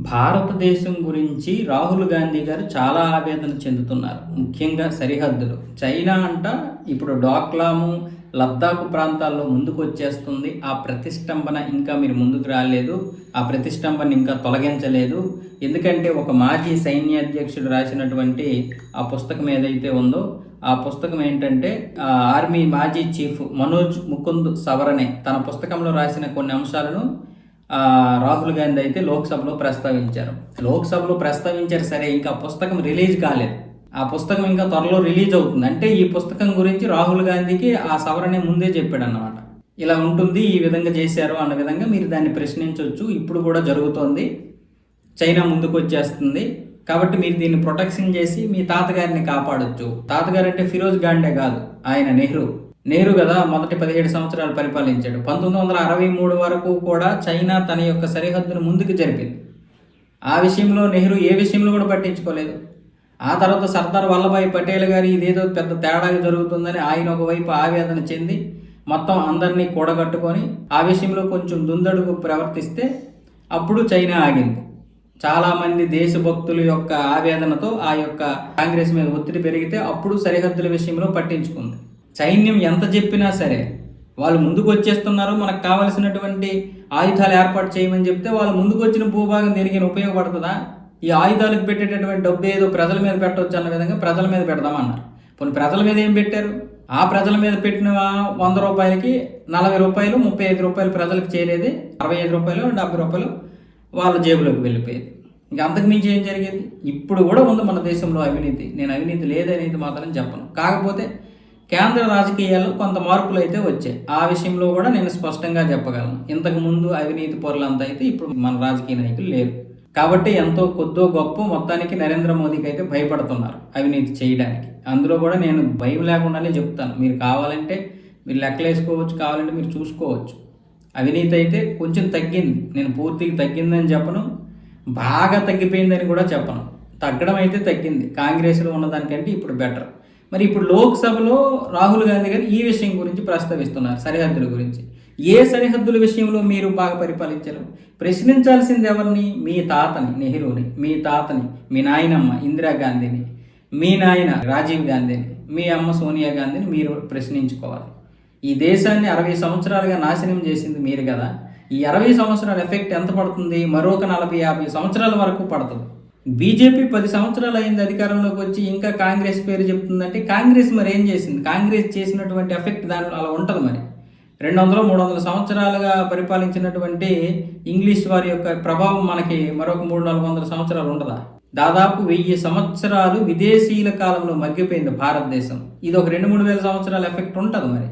భారతదేశం గురించి రాహుల్ గాంధీ గారు చాలా ఆవేదన చెందుతున్నారు. ముఖ్యంగా సరిహద్దులు. చైనా అంట ఇప్పుడు డోక్లాము, లద్దాఖ్ ప్రాంతాల్లో ముందుకొచ్చేస్తుంది. ఆ ప్రతిష్టంభన ఇంకా మీరు ముందుకు రాలేదు. ఆ ప్రతిష్టంభన ఇంకా తొలగించలేదు. ఎందుకంటే ఒక మాజీ సైన్యాధ్యక్షుడు రాసినటువంటి ఆ పుస్తకం ఏదైతే ఉందో, ఆ పుస్తకం ఏంటంటే ఆర్మీ మాజీ చీఫ్ మనోజ్ ముకుంద్ సవరనే తన పుస్తకంలో రాసిన కొన్ని అంశాలను రాహుల్ గాంధీ అయితే లోక్సభలో ప్రస్తావించారు. సరే, ఇంకా పుస్తకం రిలీజ్ కాలేదు. ఆ పుస్తకం ఇంకా త్వరలో రిలీజ్ అవుతుంది. అంటే ఈ పుస్తకం గురించి రాహుల్ గాంధీకి ఆ సవరణే ముందే చెప్పాడు అన్నమాట. ఇలా ఉంటుంది, ఈ విధంగా చేశారు అన్న విధంగా మీరు దాన్ని ప్రశ్నించవచ్చు. ఇప్పుడు కూడా జరుగుతోంది. చైనా ముందుకు వచ్చేస్తుంది కాబట్టి మీరు దీన్ని ప్రొటెక్షన్ చేసి మీ తాతగారిని కాపాడొచ్చు. తాతగారు అంటే ఫిరోజ్ గాండే కాదు, ఆయన నెహ్రూ కదా మొదటి 17 సంవత్సరాలు పరిపాలించాడు. 1963 వరకు కూడా చైనా తన యొక్క సరిహద్దును ముందుకు జరిపింది. ఆ విషయంలో నెహ్రూ ఏ విషయంలో కూడా పట్టించుకోలేదు. ఆ తర్వాత సర్దార్ వల్లభాయ్ పటేల్ గారు ఇదేదో పెద్ద తేడా జరుగుతుందని ఆయన ఒకవైపు ఆవేదన చెంది మొత్తం అందరినీ కూడగట్టుకొని ఆ విషయంలో కొంచెం దుందడుగు ప్రవర్తిస్తే అప్పుడు చైనా ఆగింది. చాలామంది దేశభక్తుల యొక్క ఆవేదనతో ఆ యొక్క కాంగ్రెస్ మీద ఒత్తిడి పెరిగితే అప్పుడు సరిహద్దుల విషయంలో పట్టించుకుంది. సైన్యం ఎంత చెప్పినా సరే వాళ్ళు ముందుకు వచ్చేస్తున్నారు, మనకు కావలసినటువంటి ఆయుధాలు ఏర్పాటు చేయమని చెప్తే వాళ్ళు ముందుకు వచ్చిన భూభాగం దేనికి ఉపయోగపడుతుందా? ఈ ఆయుధాలకు పెట్టేటటువంటి డబ్బు ఏదో ప్రజల మీద పెట్టవచ్చు అన్న విధంగా ప్రజల మీద పెడదామన్నారు. కొన్ని ప్రజల మీద ఏం పెట్టారు? ఆ ప్రజల మీద పెట్టిన 100 రూపాయలకి 40 రూపాయలు 35 రూపాయలు ప్రజలకు చేరేది, 65 రూపాయలు 70 రూపాయలు వాళ్ళ జేబులోకి వెళ్ళిపోయేది. ఇంకా అంతకుమించి ఏం జరిగేది? ఇప్పుడు కూడా ఉంది మన దేశంలో అవినీతి. నేను అవినీతి లేదనేది మాత్రం చెప్పను. కాకపోతే కేంద్ర రాజకీయాల్లో కొంత మార్పులు అయితే వచ్చాయి. ఆ విషయంలో కూడా నేను స్పష్టంగా చెప్పగలను. ఇంతకు ముందు అవినీతి పొరలంతా అయితే ఇప్పుడు మన రాజకీయ నాయకులు లేరు. కాబట్టి ఎంతో కొద్దో గొప్ప మొత్తానికి నరేంద్ర మోదీకి అయితే భయపడుతున్నారు అవినీతి చేయడానికి. అందులో కూడా నేను భయం లేకుండానే చెప్తాను. మీరు కావాలంటే మీరు లెక్కలు వేసుకోవచ్చు, కావాలంటే మీరు చూసుకోవచ్చు. అవినీతి అయితే కొంచెం తగ్గింది. నేను పూర్తిగా తగ్గిందని చెప్పను, బాగా తగ్గిపోయిందని కూడా చెప్పను. తగ్గడం అయితే తగ్గింది. కాంగ్రెస్లో ఉన్నదానికంటే ఇప్పుడు బెటర్. మరి ఇప్పుడు లోక్సభలో రాహుల్ గాంధీ గారు ఈ విషయం గురించి ప్రస్తావిస్తున్నారు, సరిహద్దుల గురించి. ఏ సరిహద్దుల విషయంలో మీరు బాగా పరిపాలించారు? ప్రశ్నించాల్సింది ఎవరిని? మీ తాతని నెహ్రూని, మీ తాతని, మీ నాయనమ్మ ఇందిరాగాంధీని, మీ నాయన రాజీవ్ గాంధీని, మీ అమ్మ సోనియా గాంధీని మీరు ప్రశ్నించుకోవాలి. ఈ దేశాన్ని 60 సంవత్సరాలుగా నాశనం చేసింది మీరు కదా. ఈ 60 సంవత్సరాల ఎఫెక్ట్ ఎంత పడుతుంది? మరొక 40-50 సంవత్సరాల వరకు పడుతుంది. బీజేపీ 10 సంవత్సరాలు అయింది అధికారంలోకి వచ్చి, ఇంకా కాంగ్రెస్ పేరు చెప్తుందంటే కాంగ్రెస్ మరి ఏం చేసింది? కాంగ్రెస్ చేసినటువంటి ఎఫెక్ట్ దానిలో అలా ఉంటుంది. మరి 200-300 సంవత్సరాలుగా పరిపాలించినటువంటి ఇంగ్లీష్ వారి యొక్క ప్రభావం మనకి మరొక 300-400 సంవత్సరాలు ఉండదా? దాదాపు 1000 సంవత్సరాలు విదేశీయుల కాలంలో మగ్గిపోయింది భారతదేశం. ఇది ఒక 2-3 వేల సంవత్సరాల ఎఫెక్ట్ ఉంటుంది. మరి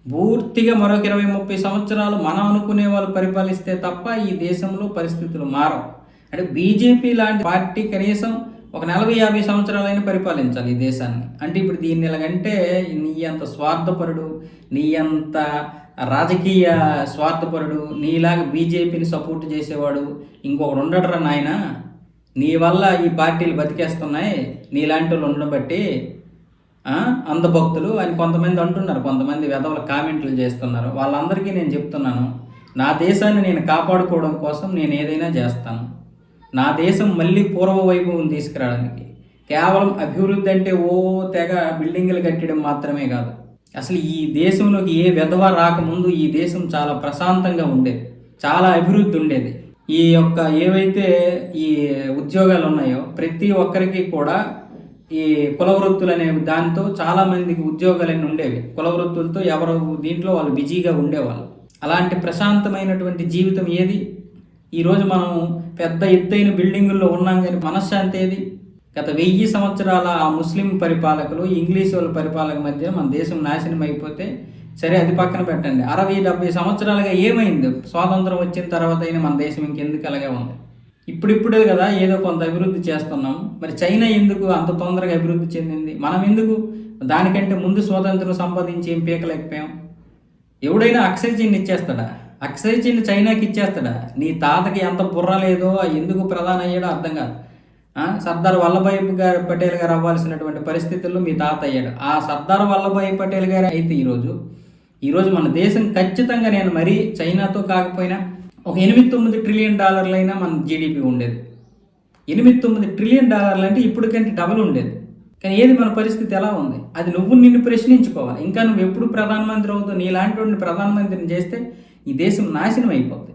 పూర్తిగా మరొక 20-30 సంవత్సరాలు మనం అనుకునే వాళ్ళు పరిపాలిస్తే తప్ప ఈ దేశంలో పరిస్థితులు మారవు. అంటే బీజేపీ లాంటి పార్టీ కనీసం ఒక 40-50 సంవత్సరాలైనా పరిపాలించాలి ఈ దేశాన్ని. అంటే ఇప్పుడు దీన్ని ఎలాగంటే నీ అంత స్వార్థపరుడు, నీ అంత రాజకీయ స్వార్థపరుడు, నీలాగా బీజేపీని సపోర్ట్ చేసేవాడు ఇంకొకడు ఉండడరా నాయన. నీ వల్ల ఈ పార్టీలు బతికేస్తున్నాయి, నీలాంటి వాళ్ళు ఉండడం బట్టి అంధభక్తులు అని కొంతమంది అంటున్నారు. కొంతమంది వెధవల కామెంట్లు చేస్తున్నారు. వాళ్ళందరికీ నేను చెప్తున్నాను, నా దేశాన్ని నేను కాపాడుకోవడం కోసం నేను ఏదైనా చేస్తాను. నా దేశం మళ్ళీ పూర్వ వైభవం తీసుకురావడానికి. కేవలం అభివృద్ధి అంటే తెగ బిల్డింగులు కట్టడం మాత్రమే కాదు. అసలు ఈ దేశంలోకి ఏ విధవ రాకముందు ఈ దేశం చాలా ప్రశాంతంగా ఉండేది, చాలా అభివృద్ధి ఉండేది. ఈ యొక్క ఏవైతే ఈ ఉద్యోగాలు ఉన్నాయో ప్రతి ఒక్కరికి కూడా ఈ కుల వృత్తులు అనే దాంతో చాలామందికి ఉద్యోగాలన్నీ ఉండేవి. కుల వృత్తులతో ఎవరు దీంట్లో వాళ్ళు బిజీగా ఉండేవాళ్ళు. అలాంటి ప్రశాంతమైనటువంటి జీవితం ఏది? ఈరోజు మనం పెద్ద ఎత్తైన బిల్డింగుల్లో ఉన్నాం, కానీ మనశ్శాంతి ఏది? గత 1000 సంవత్సరాల ఆ ముస్లిం పరిపాలకులు, ఇంగ్లీష్ వాళ్ళ పరిపాలక మధ్య మన దేశం నాశనం అయిపోతే సరే, అది పక్కన పెట్టండి. 60-70 సంవత్సరాలుగా ఏమైంది? స్వాతంత్రం వచ్చిన తర్వాత అయినా మన దేశం ఇంకెందుకు అలాగే ఉంది? ఇప్పుడిప్పుడే కదా ఏదో కొంత అభివృద్ధి చేస్తున్నాం. మరి చైనా ఎందుకు అంత తొందరగా అభివృద్ధి చెందింది? మనం ఎందుకు దానికంటే ముందు స్వాతంత్రం సంపాదించి ఏం పీకలేకపోయాం? ఎవడైనా అక్షయ చిహ్నం ఇచ్చేస్తాడా? అక్షయ చిహ్నం చైనాకి ఇచ్చేస్తాడా? నీ తాతకి ఎంత బుర్ర లేదో, ఎందుకు ప్రధాని అయ్యాడో అర్థం కాదు. సర్దార్ వల్లభాయ్ పటేల్ గారు అవ్వాల్సినటువంటి పరిస్థితుల్లో మీ తాత అయ్యాడు. ఆ సర్దార్ వల్లభాయ్ పటేల్ గారు అయితే ఈరోజు మన దేశం ఖచ్చితంగా, నేను మరీ చైనాతో కాకపోయినా ఒక 8-9 ట్రిలియన్ డాలర్లైనా మన జీడిపి ఉండేది. 8-9 ట్రిలియన్ డాలర్లు అంటే ఇప్పటికంటే డబుల్ ఉండేది. కానీ ఏది మన పరిస్థితి ఎలా ఉంది? అది నువ్వు నిన్ను ప్రశ్నించుకోవాలి. ఇంకా నువ్వు ఎప్పుడు ప్రధానమంత్రి అవుతావు? నీలాంటి వాడిని ప్రధానమంత్రిని చేస్తే ఈ దేశం నాశనం అయిపోతుంది.